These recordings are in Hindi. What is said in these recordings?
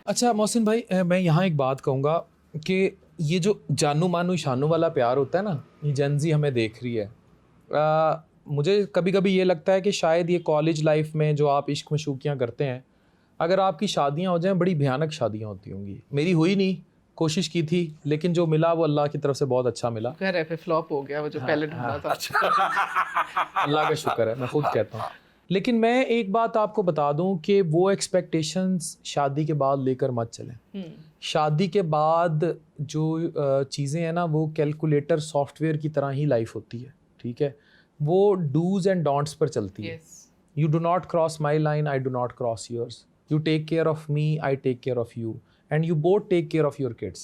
अच्छा मोहसिन भाई, मैं यहाँ एक बात कहूँगा कि ये जो जानू मानू शानू वाला प्यार होता है ना, ये जेनजी हमें देख रही है। मुझे कभी कभी ये लगता है कि शायद ये कॉलेज लाइफ में जो आप इश्क मशूकियाँ करते हैं, अगर आपकी शादियाँ हो जाएं, बड़ी भयानक शादियाँ होती होंगी। मेरी हुई नहीं, कोशिश की थी, लेकिन जो मिला वो अल्लाह की तरफ से बहुत अच्छा मिला। घर है, फिर फ्लॉप हो गया वो जो पहले ढूंढा था। अल्लाह का शुक्र है, मैं खुद कहता हूँ। लेकिन मैं एक बात आपको बता दूं कि वो एक्सपेक्टेशंस शादी के बाद लेकर मत चलें। शादी के बाद जो चीज़ें हैं ना, वो कैलकुलेटर सॉफ्टवेयर की तरह ही लाइफ होती है, ठीक है। वो डूज एंड डोंट्स पर चलती है। You do not cross my line, I do not cross yours. You take care of me, I take care of you, and you both take care of your kids.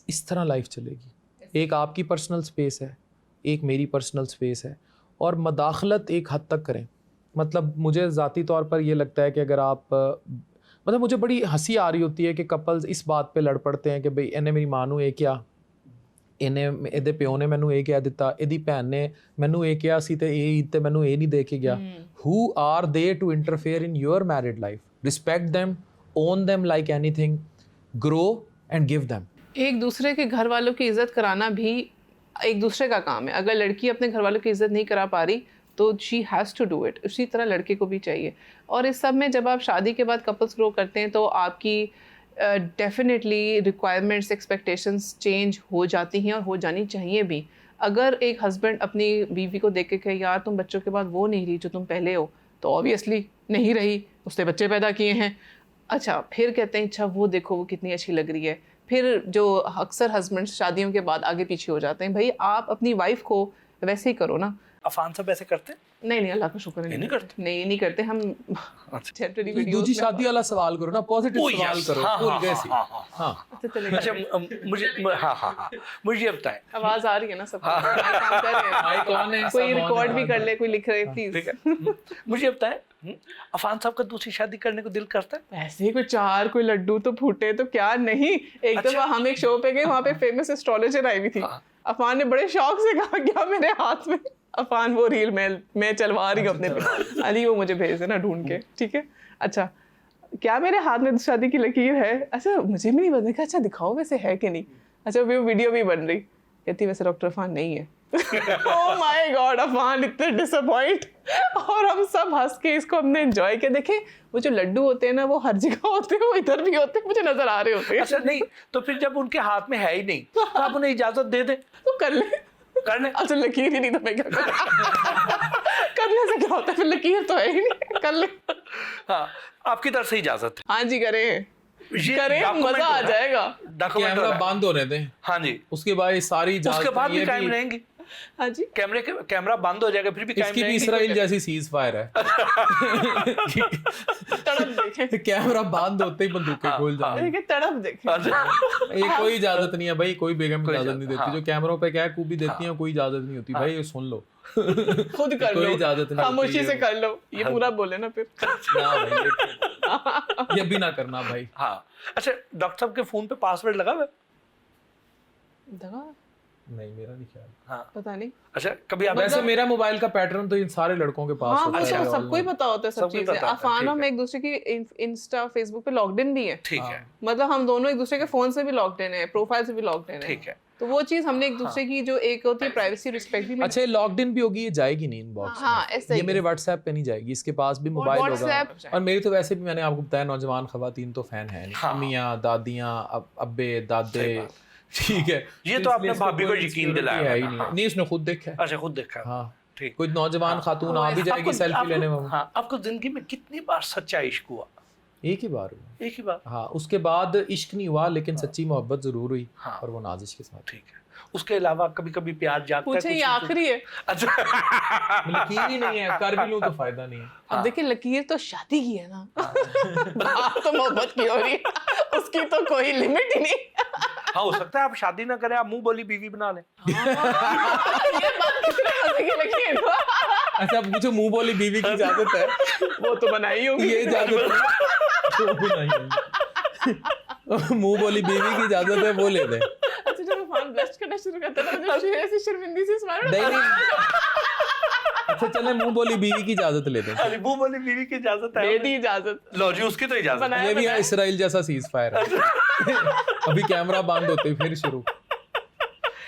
इस तरह लाइफ चलेगी। एक आपकी पर्सनल स्पेस है, एक मेरी पर्सनल स्पेस है, और मदाखलत एक हद तक करें। मतलब मुझे ज़ाती तौर पर ये लगता है कि अगर आप मतलब मुझे बड़ी हंसी आ रही होती है कि कपल्स इस बात पे लड़ पड़ते हैं कि भाई इन्हें मेरी माँ नू ये क्या, इन्हें ਇਹਦੇ ਪਿਓ ਨੇ ਮੈਨੂੰ ਇਹ ਕਹਿ ਦਿੱਤਾ, ਇਹਦੀ ਭੈਣ ਨੇ ਮੈਨੂੰ ਇਹ ਕਿਹਾ ਸੀ ਤੇ ਇਹ ਤੇ ਮੈਨੂੰ ਇਹ ਨਹੀਂ ਦੇ ਕੇ ਗਿਆ। Who are they to interfere in your married life? Respect them, own them like anything, grow and give them. एक दूसरे के घर वालों की इज्जत कराना भी एक दूसरे का काम है। अगर लड़की अपने घर वालों की इज्जत नहीं करा पा रही तो she has to do it. उसी तरह लड़के को भी चाहिए। और इस सब में जब आप शादी के बाद कपल्स ग्रो करते हैं तो आपकी डेफिनेटली रिक्वायरमेंट्स, एक्सपेक्टेशंस चेंज हो जाती हैं और हो जानी चाहिए भी। अगर एक हस्बैंड अपनी बीवी को देख के कहे यार तुम बच्चों के बाद वो नहीं रही जो तुम पहले हो, तो ऑब्वियसली नहीं रही, उसने बच्चे पैदा किए हैं। अच्छा, फिर कहते हैं अच्छा वो देखो वो कितनी अच्छी लग रही है। फिर जो अक्सर हस्बैंड शादियों के बाद आगे पीछे हो जाते हैं, भाई आप अपनी वाइफ को वैसे ही करो ना। अफान सब ऐसे करते हैं? नहीं अल्लाह का शुक्र है नहीं करते। नहीं करते हम। टेम्परेरी वीडियोस दूसरी शादी वाला सवाल करो ना, पॉजिटिव सवाल करो। भूल गए सी। अच्छा मुझे बताएं, आवाज आ रही है ना सब काम कर रहे हैं। भाई कौन है? कोई रिकॉर्ड भी कर ले, कोई लिख रहे प्लीज। मुझे बताएं, अफान साहब का दूसरी शादी करने को दिल करता है? ऐसे कोई चार कोई लड्डू तो फूटे तो क्या नहीं। एक दफा हम एक शो पे गए, वहाँ पे फेमस एस्ट्रोलॉजर आई हुई थी। अफान ने बड़े शौक से कहा क्या मेरे हाथ में, अफान वो रील मैं चलवा रही हूँ अपने पे, अली वो मुझे भेज देना ढूंढ के, ठीक है। अच्छा क्या मेरे हाथ में शादी की लकीर है? अच्छा मुझे भी नहीं पता। कहा अच्छा दिखाओ वैसे है कि नहीं। अच्छा वो वीडियो भी बन रही, कहती वैसे डॉक्टर अफान नहीं है। ओह माय गॉड, अफान इतने डिसअपॉइंट। और हम सब हंस के इसको हमने एंजॉय किया। देखे वो जो लड्डू होते हैं ना वो हर जगह होते हैं, वो इधर भी होते हैं, मुझे नजर आ रहे होते हैं। अच्छा नहीं तो फिर जब उनके हाथ में है ही नहीं तो आप उन्हें इजाजत दे दें तो कर ले, करने। अच्छा लकीर ही नहीं तो मैं क्या करूं? करने से क्या होता है, फिर लकीर तो है ही नहीं, कर ले। हाँ आपकी तरफ से इजाजत है? हाँ जी करें, मजा आ जाएगा। कैमरा बंद होने दें। हाँ जी, उसके बाद सारी उसके बाद भी कायम रहेंगी। हाँ जी, कैमरा बंद हो जाएगा फिर भी कायम इसकी भी रहेंगी। इसराइल जैसी सीज फायर है। तड़प देखें, कैमरा बंद होते ही बंदूकें खोल जाएंगे। तड़प देखें। ये कोई इजाजत नहीं है भाई, कोई बेगम इजाजत नहीं देती। जो कैमरों पे क्या खूबी देती है कोई इजाजत नहीं होती भाई, ये सुन लो खुद कर लो, कोई इजाजत नहीं, खामोशी से कर लो। ये पूरा बोले ना फिर ना भाई, ये भी ना करना भाई। हाँ अच्छा, डॉक्टर साहब के फोन पे पासवर्ड लगा हुआ? नहीं मेरा नहीं ख्याल। हाँ पता नहीं। अच्छा कभी आप वैसे मेरा मोबाइल का पैटर्न तो इन सारे लड़कों के पास होता है। हाँ सबको ही पता होता है सब चीजें। अफान हम एक दूसरे की इंस्टा फेसबुक पे लॉग्ड इन भी है। ठीक है, मतलब हम दोनों एक दूसरे के फोन से भी लॉग्ड इन है, प्रोफाइल से भी लॉग्ड इन है। ठीक है, तो वो चीज हमने एक दूसरे की जो एक होती है प्राइवेसी रिस्पेक्ट भी। अच्छा लॉग्ड इन भी होगी, ये जाएगी नहीं इनबॉक्स में। हाँ ऐसे ये मेरे व्हाट्सएप पे नहीं जाएगी, इसके पास भी मोबाइल होगा। और मेरी तो वैसे भी मैंने आपको बताया नौजवान खवातीन तो फैन है नहीं, अम्मियाँ दादियाँ अब्बे दादे, ठीक है। ये तो आपने भाभी को यकीन दिलाया है ही नहीं, उसने खुद देखा है। अच्छा खुद देखा। हाँ ठीक, कोई नौजवान खातून आ भी जाएगी सेल्फी लेने में। हाँ आपको जिंदगी में कितनी बार सच्चा इश्क हुआ? एक ही बार हुआ। एक ही बार? हाँ उसके बाद इश्क नहीं हुआ, लेकिन सच्ची मोहब्बत जरूर हुई। और वो नाजिश के साथ। ठीक है, उसके अलावा कभी कभी प्यार जागता है? पूछे ये आखिरी है। अच्छा लकीर ही नहीं है, कर भी लूं तो फायदा नहीं है। अब देखिए लकीर तो शादी की है ना, बात तो मोहब्बत की हो रही है, उसकी तो कोई लिमिट ही नहीं। हाँ हो सकता है आप शादी ना करें, आप मुंह बोली बीवी बना लें। ये बात कितने मजे की लगी है। अच्छा मुझे मुंह बोली बीवी की इजाजत है? वो तो बनाई होगी, ये इजाजत तो भी नहीं। मुंह बोली बीवी की इजाजत है, वो ले दे। अच्छा जब अफान ब्लश करना शुरू करता है तो ऐसी शर्मिंदी सी स्माइल। नहीं अच्छा चले मुंह बोली बीवी की इजाजत लेते हैं। अरे वो बोली बीवी की इजाजत है? दे दी इजाजत। लो जी, उसकी तो इजाजत है। ये भी है इसराइल जैसा सीज फायर है। अभी कैमरा बंद होते ही फिर शुरू।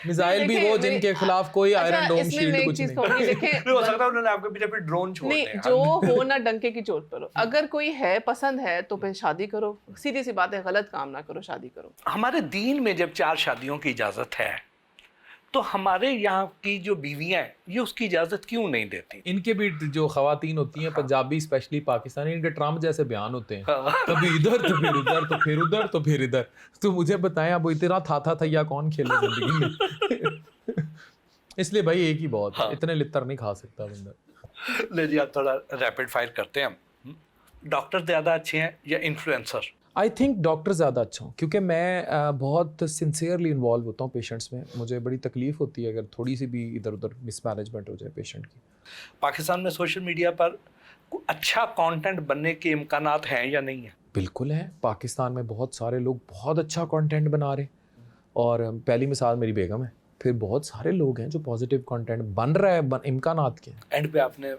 मिसाइल भी वो जिनके खिलाफ कोई आयरन डोम शील्ड कुछ नहीं। देखें हो सकता है उन्होंने आपके पीछे फिर ड्रोन छोड़ नहीं, दिया। जो हो ना डंके की चोट पर हो। अगर कोई है पसंद है तो फिर शादी करो, सीधी सी बात है, गलत काम ना करो, शादी करो। हमारे दीन में जब 4 शादियों की इजाजत है तो हमारे यहाँ की जो बीवियां हैं ये उसकी इजाजत क्यों नहीं देती? इनके भी जो खवातीन होती हैं पंजाबी स्पेशली पाकिस्तानी, इनके ट्रम्प जैसे बयान होते हैं, कभी इधर तो फिर उधर तो फिर उधर तो फिर इधर। तो मुझे बताएं अब इतना था या कौन खेले जिंदगी में। इसलिए भाई एक ही बहुत है, इतने लित्तर नहीं खा सकता बंदा। ले जी, आप थोड़ा रैपिड फायर करते हैं हम। डॉक्टर ज्यादा अच्छे हैं या इन्फ्लुएंसर? आई थिंक डॉक्टर ज़्यादा अच्छा हूँ, क्योंकि मैं बहुत सिंसियरली इन्वॉल्व होता हूँ पेशेंट्स में। मुझे बड़ी तकलीफ़ होती है अगर थोड़ी सी भी इधर उधर मिसमैनेजमेंट हो जाए पेशेंट की। पाकिस्तान में सोशल मीडिया पर अच्छा कंटेंट बनने के इम्कानात हैं या नहीं है? बिल्कुल है, पाकिस्तान में बहुत सारे लोग बहुत अच्छा कंटेंट बना रहे हैं। और पहली मिसाल मेरी बेगम है, फिर बहुत सारे लोग हैं जो पॉजिटिव कंटेंट बन रहा है, इम्कानात के। एंड पे आपने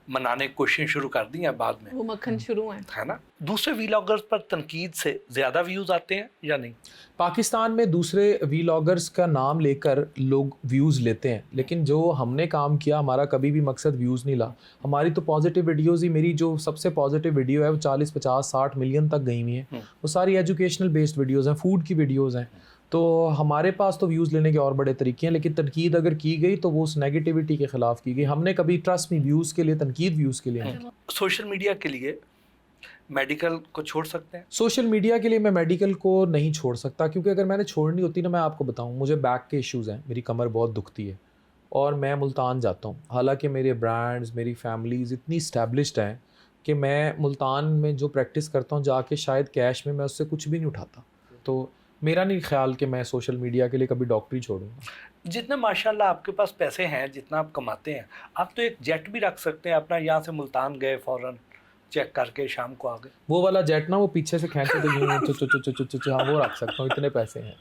मनाने की कोशिशें शुरू कर दी हैं बाद में, वो मक्खन शुरू है ना? दूसरे वीलॉगर्स पर तनकीद से ज़्यादा व्यूज़ आते हैं या नहीं? पाकिस्तान में दूसरे वीलॉगर्स का नाम लेकर लोग व्यूज़ लेते हैं, लेकिन जो हमने काम किया, हमारा कभी भी मकसद व्यूज़ नहीं ला। हमारी तो पॉजिटिव वीडियोज़ ही, मेरी जो सबसे पॉजिटिव वीडियो है वो 40, 50, 60 मिलियन तक गई हुई है। वो सारी एजुकेशनल बेस्ड वीडियोज़ हैं, फूड की वीडियोज़ हैं। तो हमारे पास तो व्यूज़ लेने के और बड़े तरीके हैं, लेकिन तनकीद अगर की गई तो वो उस नेगेटिविटी के ख़िलाफ़ की गई। हमने कभी ट्रस्ट में व्यूज़ के लिए तनकीद व्यूज़ के लिए नहीं। सोशल मीडिया के लिए मेडिकल को छोड़ सकते हैं? सोशल मीडिया के लिए मैं मेडिकल को नहीं छोड़ सकता, क्योंकि अगर मैंने छोड़नी होती ना, मैं आपको बताऊं, मुझे बैक के इश्यूज़ हैं, मेरी कमर बहुत दुखती है और मैं मुल्तान जाता हूं। हालांकि मेरे ब्रांड्स, मेरी फैमिलीज़ इतनी इस्टेब्लिश्ड हैं कि मैं मुल्तान में जो प्रैक्टिस करता हूं जाके शायद कैश में मैं उससे कुछ भी नहीं उठाता। तो मेरा नहीं ख्याल कि मैं सोशल मीडिया के लिए कभी डॉक्टरी छोड़ूंगा। जितने माशाल्लाह आपके पास पैसे हैं, जितना आप कमाते हैं, आप तो एक जेट भी रख सकते हैं अपना। यहाँ से मुल्तान गए, फ़ौरन चेक करके शाम को आ गए। वो वाला जेट ना, वो पीछे से खींचे तो यूं हाँ, वो रख सकता हूँ। इतने पैसे हैं,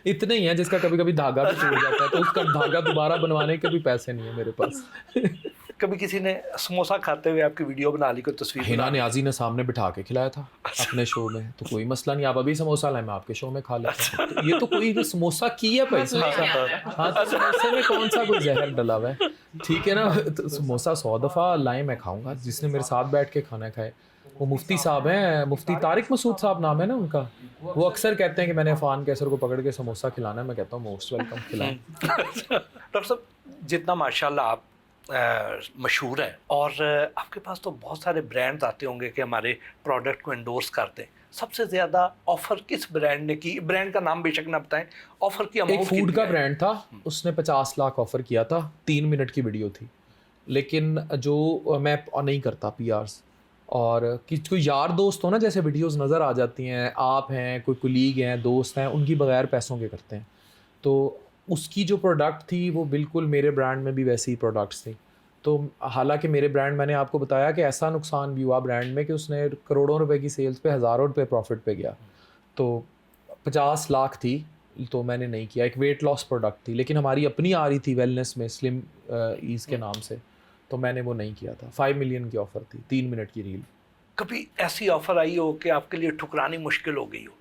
इतने ही हैं जिसका कभी कभी धागा भी टूट जाता है, तो उसका धागा दोबारा बनवाने के भी पैसे नहीं है मेरे पास। कभी किसी ने समोसा खाते हुए आपकी वीडियो बना ली, कोई तस्वीर हिना बना ली? न्याजी ने सामने बिठा के खिलाया था अपने शो में, तो कोई मसला नहीं, आप अभी समोसा लाए, मैं आपके शो में खा लेता हूं। तो ये तो कोई समोसा की है भाई, समोसा हाँ, तो समोसे में कौन सा कोई जहर डला हुआ है, ठीक है ना? तो समोसा 100 दफ़ा लाए मैं खाऊंगा, जिसने मेरे साथ बैठ के खाना खाए। वो मुफ्ती साहब हैं, मुफ्ती तारिक मसूद साहब नाम है ना उनका। वो अक्सर कहते हैं कि मैंने अफान कैसर को पकड़ के समोसा खिलाना है। मैं कहता हूँ मोस्ट वेलकम, खिलाएं। डॉक्टर साहब, जितना माशाल्लाह आप मशहूर हैं और आपके पास तो बहुत सारे ब्रांड्स आते होंगे कि हमारे प्रोडक्ट को एंडोर्स करते हैं, सबसे ज़्यादा ऑफ़र किस ब्रांड ने की? ब्रांड का नाम बेशक ना बताएं, ऑफ़र की अमाउंट। एक फूड का ब्रांड था, उसने 50 लाख ऑफ़र किया था, 3 मिनट की वीडियो थी। लेकिन जो मैं नहीं करता PRs, और कि कोई यार दोस्त हो ना, जैसे वीडियोस नज़र आ जाती हैं, आप हैं, कोई कुलीग हैं, दोस्त हैं, उनकी बगैर पैसों के करते हैं। तो उसकी जो प्रोडक्ट थी वो बिल्कुल मेरे ब्रांड में भी वैसी ही प्रोडक्ट्स थी। तो हालांकि मेरे ब्रांड, मैंने आपको बताया कि ऐसा नुकसान भी हुआ ब्रांड में कि उसने करोड़ों रुपए की सेल्स पे हज़ारों रुपए प्रॉफिट पे गया। तो 50 लाख थी तो मैंने नहीं किया। एक वेट लॉस प्रोडक्ट थी, लेकिन हमारी अपनी आ रही थी वेलनेस में, स्लिम ईज़ के नाम से, तो मैंने वो नहीं किया था। 5 मिलियन की ऑफ़र थी, 3 मिनट की रील। कभी ऐसी ऑफ़र आई हो कि आपके लिए ठुकरानी मुश्किल हो गई हो?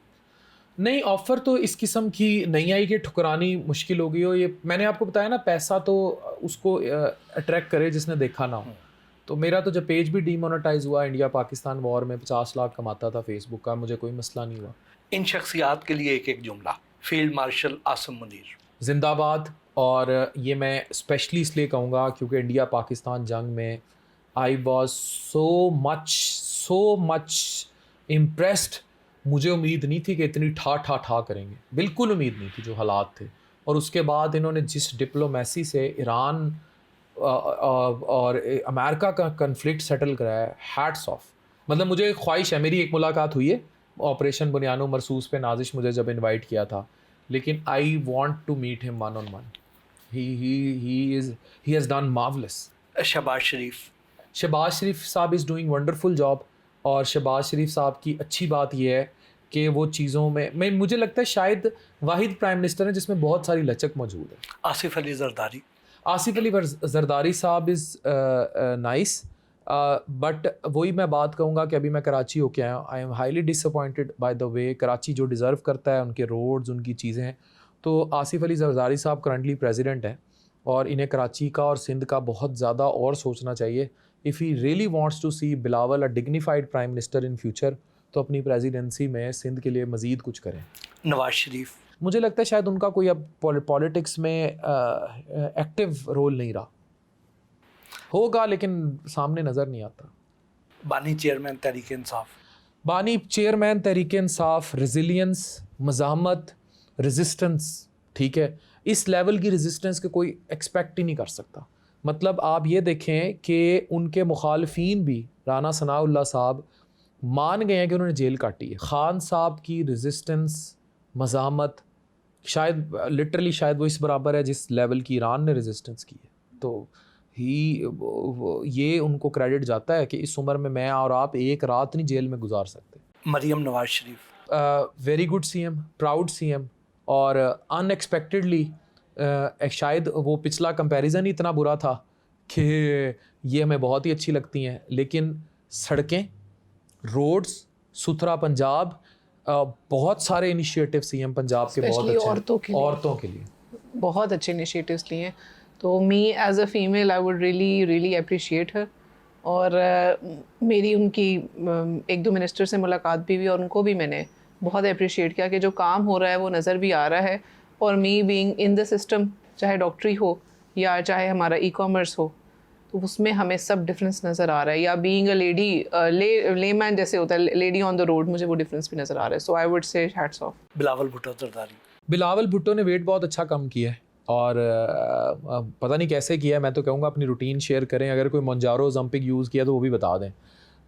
नहीं, ऑफ़र तो इस किस्म की नहीं आई कि ठुकरानी मुश्किल हो गई हो। ये मैंने आपको बताया ना, पैसा तो उसको अट्रैक्ट करे जिसने देखा ना हो। तो मेरा तो जब पेज भी डीमोनेटाइज हुआ इंडिया पाकिस्तान वॉर में, 50 लाख कमाता था फेसबुक का, मुझे कोई मसला नहीं हुआ। इन शख्सियात के लिए एक एक जुमला। फील्ड मार्शल आसिम मुनीर जिंदाबाद। और ये मैं स्पेशली इसलिए कहूँगा क्योंकि इंडिया पाकिस्तान जंग में I was so much impressed. मुझे उम्मीद नहीं थी कि इतनी ठा करेंगे, बिल्कुल उम्मीद नहीं थी जो हालात थे। और उसके बाद इन्होंने जिस डिप्लोमेसी से ईरान और अमेरिका का कन्फ्लिक्ट सेटल कराया, हैट्स ऑफ। मतलब मुझे एक ख्वाहिश है, मेरी एक मुलाकात हुई है ऑपरेशन बुनियानो मरसूस पे, नाजिश मुझे जब इनवाइट किया था, लेकिन I want to meet him 1-on-1। he has done marvelous। Shahbaz Sharif साहब इज़ डूइंग वंडरफुल जॉब। और शहबाज शरीफ साहब की अच्छी बात यह है कि वो चीज़ों में मुझे लगता है शायद वाहिद प्राइम मिनिस्टर है जिसमें बहुत सारी लचक मौजूद है। आसिफ अली जरदारी आसिफ अली जरदारी साहब इज़ नाइस, बट वही मैं बात कहूँगा कि अभी मैं कराची होके आया हूँ, I am highly disappointed by the way. Karachi जो डिज़र्व करता है, उनके रोड्स, उनकी चीज़ें हैं। तो आसिफ अली जरदारी साहब करंटली प्रेसिडेंट हैं और इन्हें कराची का और सिंध का बहुत ज़्यादा और सोचना चाहिए। If he really wants to see Bilawal a dignified prime minister in future, तो अपनी प्रेसिडेंसी में सिंध के लिए मज़ीद कुछ करें। नवाज शरीफ, मुझे लगता है शायद उनका कोई अब पॉलिटिक्स में एक्टिव रोल नहीं रहा, होगा लेकिन सामने नज़र नहीं आता। बानी चेयरमैन तहरीक इंसाफ, बानी chairman Tehreek Insaf, resilience, मज़ाहमत, resistance, ठीक है, इस लेवल की रेजिस्टेंस के कोई एक्सपेक्ट ही नहीं कर सकता। मतलब आप ये देखें कि उनके मुखालफीन भी, राना सनाउल्लाह साहब मान गए हैं कि उन्होंने जेल काटी है। ख़ान साहब की रेजिस्टेंस, मज़ाहमत शायद लिटरली शायद वो इस बराबर है जिस लेवल की ईरान ने रेजिस्टेंस की है। तो ये उनको क्रेडिट जाता है कि इस उम्र में मैं और आप एक रात नहीं जेल में गुजार सकते। Maryam Nawaz Sharif, very good CM, proud CM, और अनएक्सपेक्टेडली शायद वो पिछला कंपैरिजन ही इतना बुरा था कि ये हमें बहुत ही अच्छी लगती हैं, लेकिन सड़कें, रोड्स, सुथरा पंजाब, बहुत सारे इनिशिएटिव सीएम पंजाब के बहुत अच्छे औरतों के लिए बहुत अच्छे इनिशिएटिव्स लिए हैं। तो me as a female I would really appreciate her. और मेरी उनकी एक दो मिनिस्टर से मुलाकात भी हुई और उनको भी मैंने बहुत अप्रिशिएट किया कि जो काम हो रहा है वो नज़र भी आ रहा है। और me being in the system, चाहे डॉक्टरी हो या चाहे हमारा ई कॉमर्स हो, तो उसमें हमें सब डिफरेंस नज़र आ रहा है। या बीइंग अ लेडी लेमैन जैसे होता है, लेडी ऑन द रोड, मुझे वो डिफरेंस भी नज़र आ रहा है। So I would say hats off. Bilawal Bhutto Zardari, Bilawal Bhutto ने वेट बहुत अच्छा कम किया है और पता नहीं कैसे किया है। मैं तो कहूँगा अपनी रूटीन शेयर करें, अगर कोई मोंजारो ज़म्पिक यूज़ किया तो वो भी बता दें।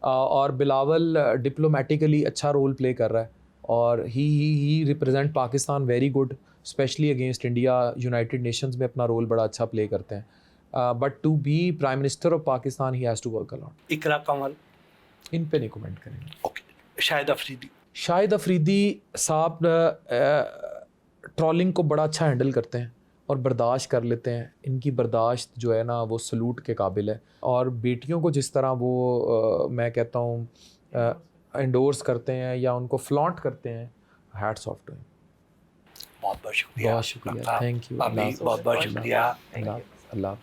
और बिलावल डिप्लोमेटिकली अच्छा रोल प्ले कर रहा है और he represent Pakistan very good, specially against India. United Nations में अपना रोल बड़ा अच्छा प्ले करते हैं। But to be prime minister of Pakistan he has to work a lot. Iqra Kanwal, इन पे नहीं कमेंट करेंगे। ओके। शाहिद अफरीदी, शाहिद अफरीदी साहब ट्रोलिंग को बड़ा अच्छा हैंडल करते हैं और बर्दाश्त कर लेते हैं। इनकी बर्दाश्त जो है ना वो सलूट के काबिल है। और बेटियों को जिस तरह वो मैं कहता हूँ एंडोर्स करते हैं या उनको फ्लॉन्ट करते हैं, हैट्स ऑफ टू हिम। बहुत बहुत शुक्रिया। बहुत शुक्रिया, थैंक यू, बहुत बहुत शुक्रिया। अल्लाह।